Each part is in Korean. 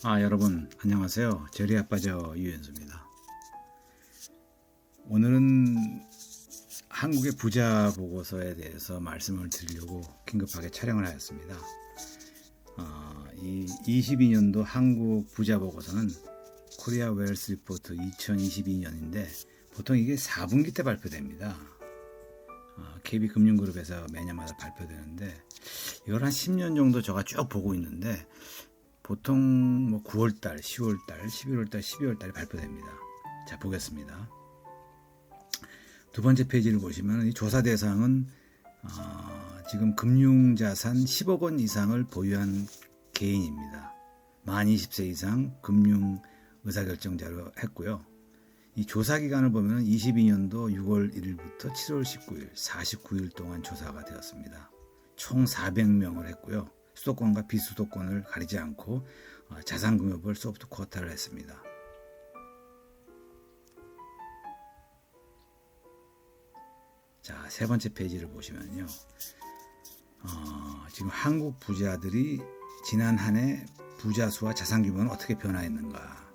여러분 안녕하세요. 제리 아빠저 유연수입니다. 오늘은 한국의 부자 보고서에 대해서 말씀을 드리려고 긴급하게 촬영을 하였습니다. 이 22년도 한국 부자 보고서는 코리아 웰스 리포트 2022년인데 보통 이게 4분기 때 발표됩니다. KB금융그룹에서 매년마다 발표되는데 이걸 한 10년 정도 제가 쭉 보고 있는데 보통 뭐 9월달, 10월달, 11월달, 12월달에 발표됩니다. 자, 보겠습니다. 두 번째 페이지를 보시면 이 조사 대상은 지금 금융자산 10억 원 이상을 보유한 개인입니다. 만 20세 이상 금융 의사결정자로 했고요. 이 조사 기간을 보면 22년도 6월 1일부터 7월 19일, 49일 동안 조사가 되었습니다. 총 400명을 했고요. 수도권과 비수도권을 가리지 않고 자산금융을 소프트 쿼터를 했습니다. 자, 세 번째 페이지를 보시면요. 지금 한국 부자들이 지난 한 해 부자 수와 자산 규모는 어떻게 변화했는가.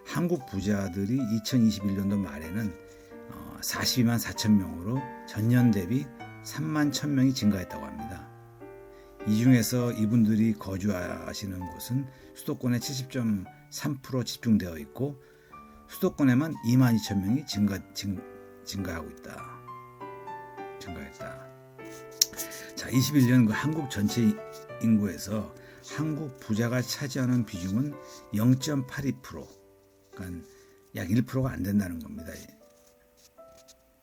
한국 부자들이 2021년도 말에는 42만 4천 명으로 전년 대비 3만 1천 명이 증가했다고 합니다. 이 중에서 이분들이 거주하시는 곳은 수도권의 70.3% 집중되어 있고 수도권에만 2만 2천 명이 증가하고 있다. 증가했다. 자, 21년 그 한국 전체 인구에서 한국 부자가 차지하는 비중은 0.82%, 그러니까 약 1%가 안 된다는 겁니다.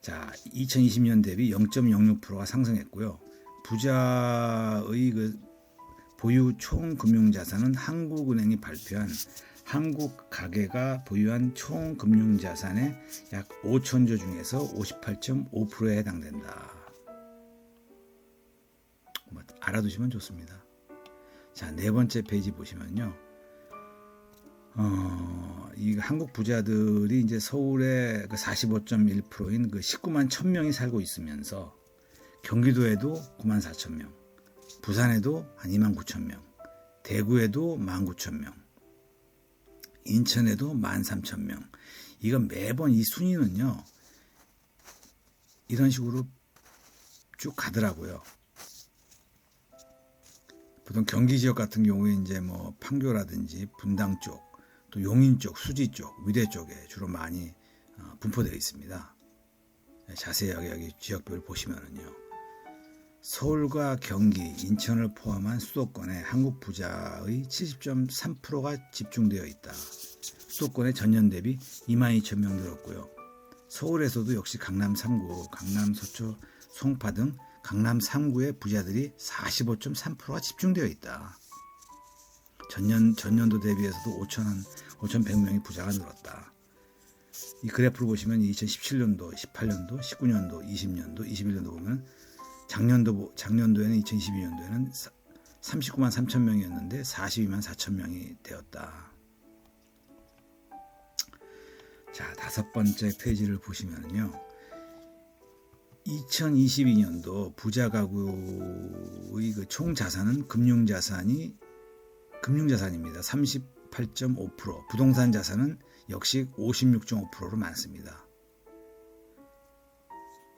자, 2020년 대비 0.06%가 상승했고요. 부자의 그 보유 총 금융자산은 한국은행이 발표한 한국 가계가 보유한 총 금융자산의 약 5천조 중에서 58.5%에 해당된다. 알아두시면 좋습니다. 자, 네 번째 페이지 보시면요. 이 한국 부자들이 이제 서울의 그 45.1%인 그 19만 1,000명이 살고 있으면서 경기도에도 9만 4천 명, 부산에도 한 2만 9천 명, 대구에도 1만 9천 명, 인천에도 1만 3천 명. 이건 매번 이 순위는요, 이런 식으로 쭉 가더라고요. 보통 경기 지역 같은 경우에 이제 뭐 판교라든지 분당 쪽, 또 용인 쪽, 수지 쪽, 위례 쪽에 주로 많이 분포되어 있습니다. 자세하게 여기 지역별을 보시면은요. 서울과 경기, 인천을 포함한 수도권에 한국 부자의 70.3%가 집중되어 있다. 수도권의 전년 대비 2만 2천 명 늘었고요. 서울에서도 역시 강남 3구, 강남 서초, 송파 등 강남 3구의 부자들이 45.3%가 집중되어 있다. 전년도 대비해서도 5,100명이 부자가 늘었다. 이 그래프를 보시면 2017년도, 18년도, 19년도, 20년도, 21년도 보면 작년도에는 2022년도에는 39만 3천 명이었는데 42만 4천 명이 되었다. 자, 다섯 번째 페이지를 보시면요. 2022년도 부자 가구의 그 총 자산은 금융자산입니다. 38.5%, 부동산 자산은 역시 56.5%로 많습니다.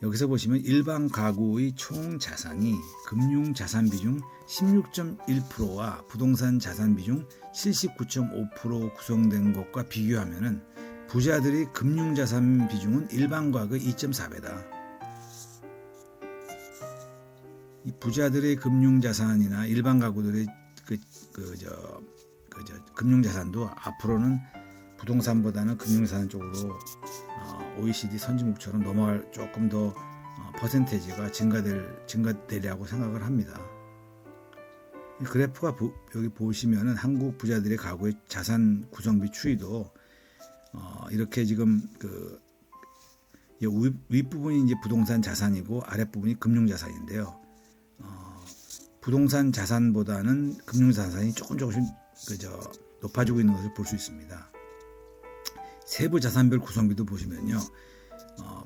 여기서 보시면 일반 가구의 총 자산이 금융 자산 비중 16.1%와 부동산 자산 비중 79.5% 구성된 것과 비교하면은 부자들의 금융 자산 비중은 일반 가구의 2.4배다. 이 부자들의 금융 자산이나 일반 가구들의 금융 자산도 앞으로는 부동산보다는 금융 자산 쪽으로 OECD 선진국처럼 넘어갈 조금 더 퍼센테이지가 증가되리라고 생각을 합니다. 이 그래프가 여기 보시면은 한국 부자들의 가구의 자산 구성비 추이도 이렇게 지금 그 윗부분이 이제 부동산 자산이고 아랫부분이 금융 자산인데요. 부동산 자산보다는 금융 자산이 조금씩 높아지고 있는 것을 볼 수 있습니다. 세부 자산별 구성비도 보시면요,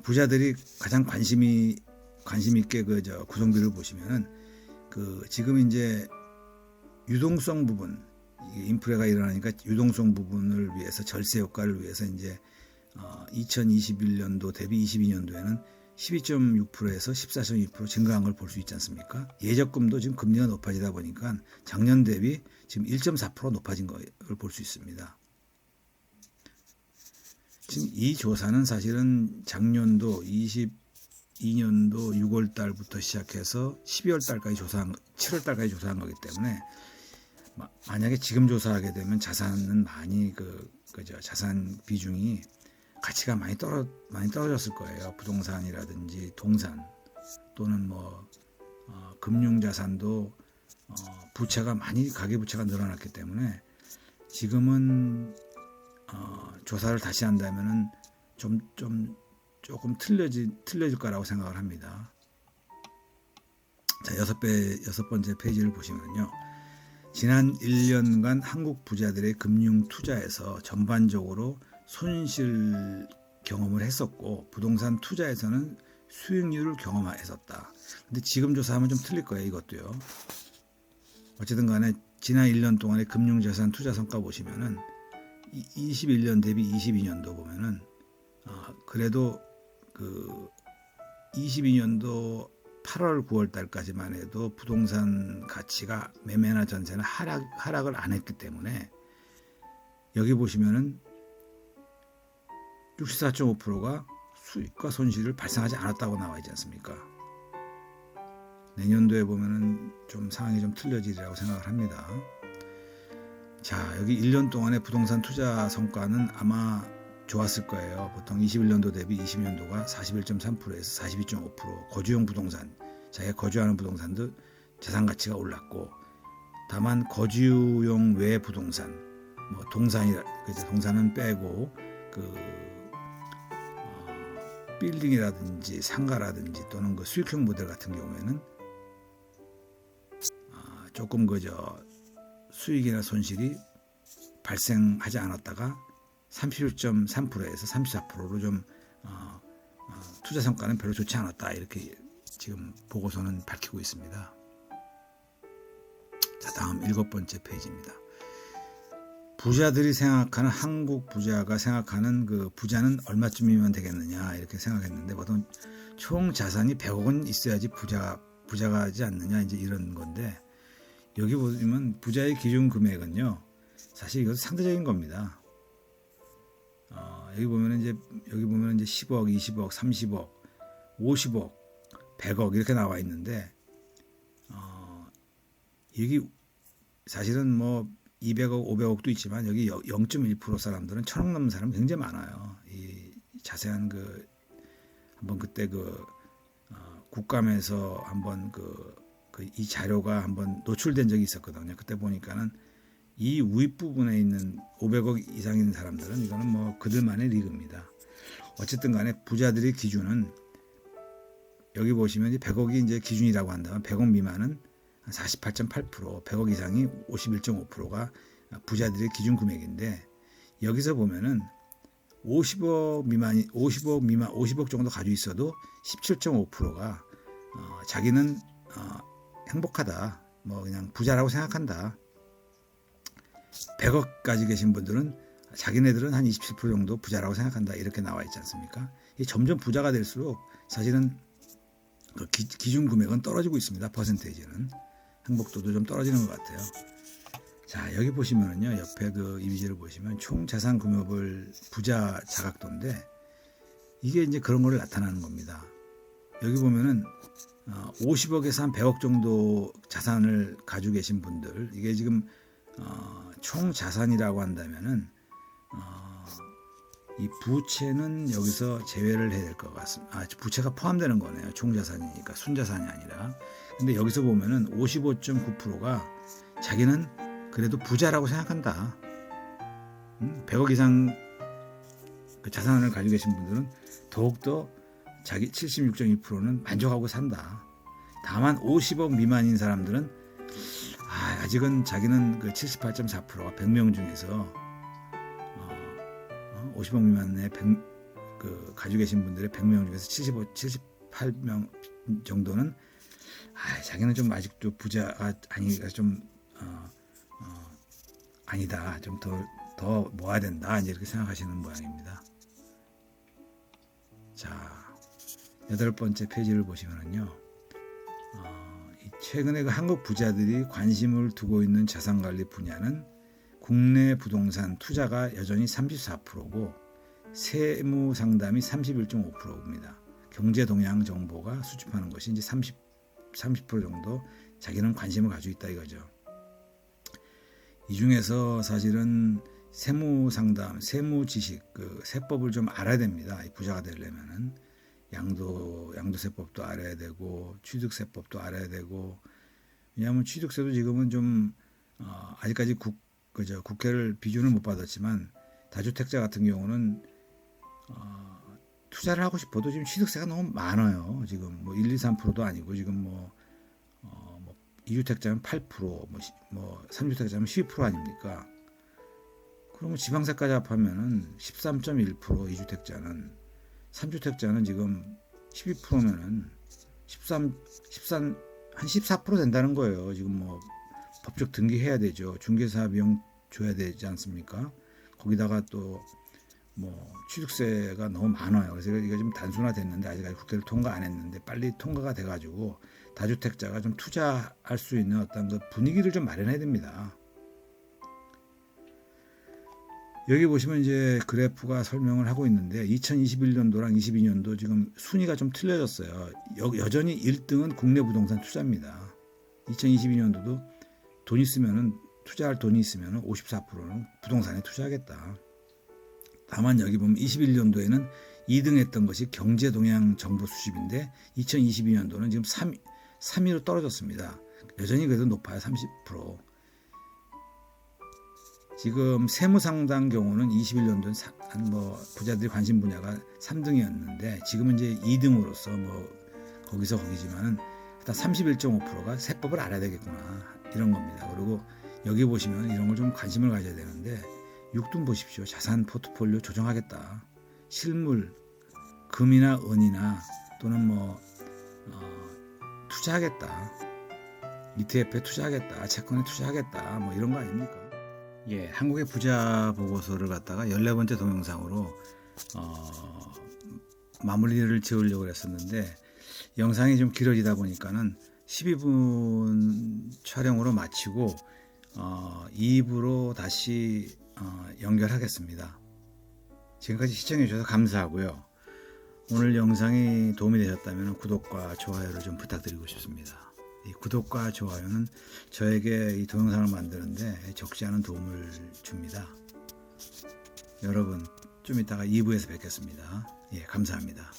부자들이 가장 관심 있게 구성비를 보시면은 지금 이제 유동성 부분, 인플레가 일어나니까 유동성 부분을 위해서 절세 효과를 위해서 이제 2021년도 대비 22년도에는 12.6%에서 14.2% 증가한 걸 볼 수 있지 않습니까? 예적금도 지금 금리가 높아지다 보니까 작년 대비 지금 1.4% 높아진 걸 볼 수 있습니다. 지금 이 조사는 사실은 작년도 22년도 6월 달부터 시작해서 12월 달까지 7월 달까지 조사한 거기 때문에 만약에 지금 조사하게 되면 자산은 많이 그죠, 자산 비중이 가치가 많이 떨어졌을 거예요. 부동산이라든지 동산 또는 금융 자산도 부채가 많이 가계부채가 늘어났기 때문에 지금은 조사를 다시 한다면은 조금 틀려질 거라고 생각을 합니다. 자, 여섯 번째 페이지를 보시면요. 지난 1년간 한국 부자들의 금융 투자에서 전반적으로 손실 경험을 했었고 부동산 투자에서는 수익률을 경험했었다. 근데 지금 조사하면 좀 틀릴 거예요. 이것도요. 어쨌든 간에 지난 1년 동안의 금융자산 투자 성과 보시면은 21년 대비 22년도 보면은 그래도 그 22년도 8월 9월 달까지만 해도 부동산 가치가 매매나 전세는 하락을 안 했기 때문에 여기 보시면은 64.5%가 수익과 손실을 발생하지 않았다고 나와 있지 않습니까? 내년도에 보면은 좀 상황이 좀 틀려지리라고 생각을 합니다. 자, 여기 1년 동안의 부동산 투자 성과는 아마 좋았을 거예요. 보통 21년도 대비 20년도가 41.3%에서 42.5% 거주용 부동산, 자기가 거주하는 부동산도 자산 가치가 올랐고 다만 거주용 외 부동산, 동산은 빼고 빌딩이라든지 상가라든지 또는 수익형 모델 같은 경우에는 조금 수익이나 손실이 발생하지 않았다가 31.3%에서 34%로 좀 투자 성과는 별로 좋지 않았다 이렇게 지금 보고서는 밝히고 있습니다. 자, 다음 7번째 페이지입니다. 부자들이 생각하는 한국 부자가 생각하는 그 부자는 얼마쯤이면 되겠느냐 이렇게 생각했는데 보통 총 자산이 100억 원 있어야지 부자가 하지 않느냐 이제 이런 건데 여기 보면 부자의 기준 금액은요 사실 이것은 상대적인 겁니다. 여기 보면 이제 10억, 20억, 30억, 50억, 100억 이렇게 나와 있는데 여기 사실은 200억, 500억도 있지만 여기 0.1% 사람들은 1,000억 넘는 사람 굉장히 많아요. 이 자세한 한번 그때 국감에서 한번 이 자료가 한번 노출된 적이 있었거든요. 그때 보니까는 이 윗부분에 있는 500억 이상 있는 사람들은 이거는 그들만의 리그입니다. 어쨌든 간에 부자들의 기준은 여기 보시면 100억이 이제 기준이라고 한다면 100억 미만은 48.8%, 100억 이상이 51.5%가 부자들의 기준 금액인데 여기서 보면은 50억 정도 가지고 있어도 17.5%가 자기는 행복하다, 그냥 부자라고 생각한다. 100억까지 계신 분들은 자기네들은 한 27% 정도 부자라고 생각한다 이렇게 나와 있지 않습니까? 점점 부자가 될수록 사실은 기준 금액은 떨어지고 있습니다. 퍼센테이지는 행복도도 좀 떨어지는 것 같아요. 자, 여기 보시면은요 옆에 이미지를 보시면 총 자산 금액을 부자 자각도인데 이게 이제 그런 거를 나타나는 겁니다. 여기 보면은 50억에서 한 100억 정도 자산을 가지고 계신 분들 이게 지금 총 자산이라고 한다면은 이 부채는 여기서 제외를 해야 될 것 같습니다. 부채가 포함되는 거네요. 총 자산이니까 순자산이 아니라. 근데 여기서 보면은 55.9%가 자기는 그래도 부자라고 생각한다. 100억 이상 자산을 가지고 계신 분들은 더욱더 자기 76.2%는 만족하고 산다. 다만 50억 미만인 사람들은 아직은 자기는 78.4%가 100명 중에서 50억 미만의 가지고 계신 분들의 100명 중에서 78명 정도는 자기는 좀 아직도 부자가 아니니까 좀 아니다. 좀 더 모아야 된다. 이제 이렇게 생각하시는 모양입니다. 자, 8번째 페이지를 보시면은요. 최근에 그 한국 부자들이 관심을 두고 있는 자산관리 분야는 국내 부동산 투자가 여전히 34%고 세무 상담이 31.5%입니다. 경제 동향 정보가 수집하는 것이 이제 30% 정도 자기는 관심을 가지고 있다 이거죠. 이 중에서 사실은 세무 상담, 세무 지식, 그 세법을 좀 알아야 됩니다. 이 부자가 되려면은 양도세법도 알아야 되고 취득세법도 알아야 되고, 왜냐하면 취득세도 지금은 좀 아직까지 국회를 비준을 못 받았지만 다주택자 같은 경우는 투자를 하고 싶어도 지금 취득세가 너무 많아요. 지금 뭐 1, 2, 3%도 아니고 지금 뭐 2주택자면 8%, 뭐 3주택자면 12% 아닙니까? 그러면 지방세까지 합하면은 13.1%, 2주택자는 3주택자는 지금 12%면은 13한 14% 된다는 거예요. 지금 뭐 법적 등기해야 되죠. 중개사 비용 줘야 되지 않습니까? 거기다가 또 뭐 취득세가 너무 많아요. 그래서 이거 좀 단순화됐는데 아직까지 국회를 통과 안 했는데 빨리 통과가 돼가지고 다주택자가 좀 투자할 수 있는 어떤 그 분위기를 좀 마련해야 됩니다. 여기 보시면 이제 그래프가 설명을 하고 있는데 2021년도랑 22년도 지금 순위가 좀 틀려졌어요. 여전히 1등은 국내 부동산 투자입니다. 2022년도도 돈 있으면은 투자할 돈이 있으면 54%는 부동산에 투자하겠다. 다만 여기 보면 21년도에는 2등 했던 것이 경제동향 정보 수집인데 2022년도는 지금 3위로 떨어졌습니다. 여전히 그래도 높아요. 30%. 지금 세무상담 경우는 21년도는 뭐 부자들이 관심 분야가 3등이었는데 지금은 이제 2등으로서 뭐 거기서 거기지만은 일단 31.5%가 세법을 알아야 되겠구나 이런 겁니다. 그리고 여기 보시면 이런 걸 좀 관심을 가져야 되는데 6등 보십시오. 자산 포트폴리오 조정하겠다. 실물, 금이나 은이나 또는 뭐 투자하겠다. ETF에 투자하겠다. 채권에 투자하겠다. 뭐 이런 거 아닙니까? 예, 한국의 부자 보고서를 갖다가 14번째 동영상으로 마무리를 지으려고 했었는데 영상이 좀 길어지다 보니까는 12분 촬영으로 마치고 2부로 다시 연결하겠습니다. 지금까지 시청해 주셔서 감사하고요. 오늘 영상이 도움이 되셨다면 구독과 좋아요를 좀 부탁드리고 싶습니다. 이 구독과 좋아요는 저에게 이 동영상을 만드는데 적지 않은 도움을 줍니다. 여러분 좀 이따가 2부에서 뵙겠습니다. 예, 감사합니다.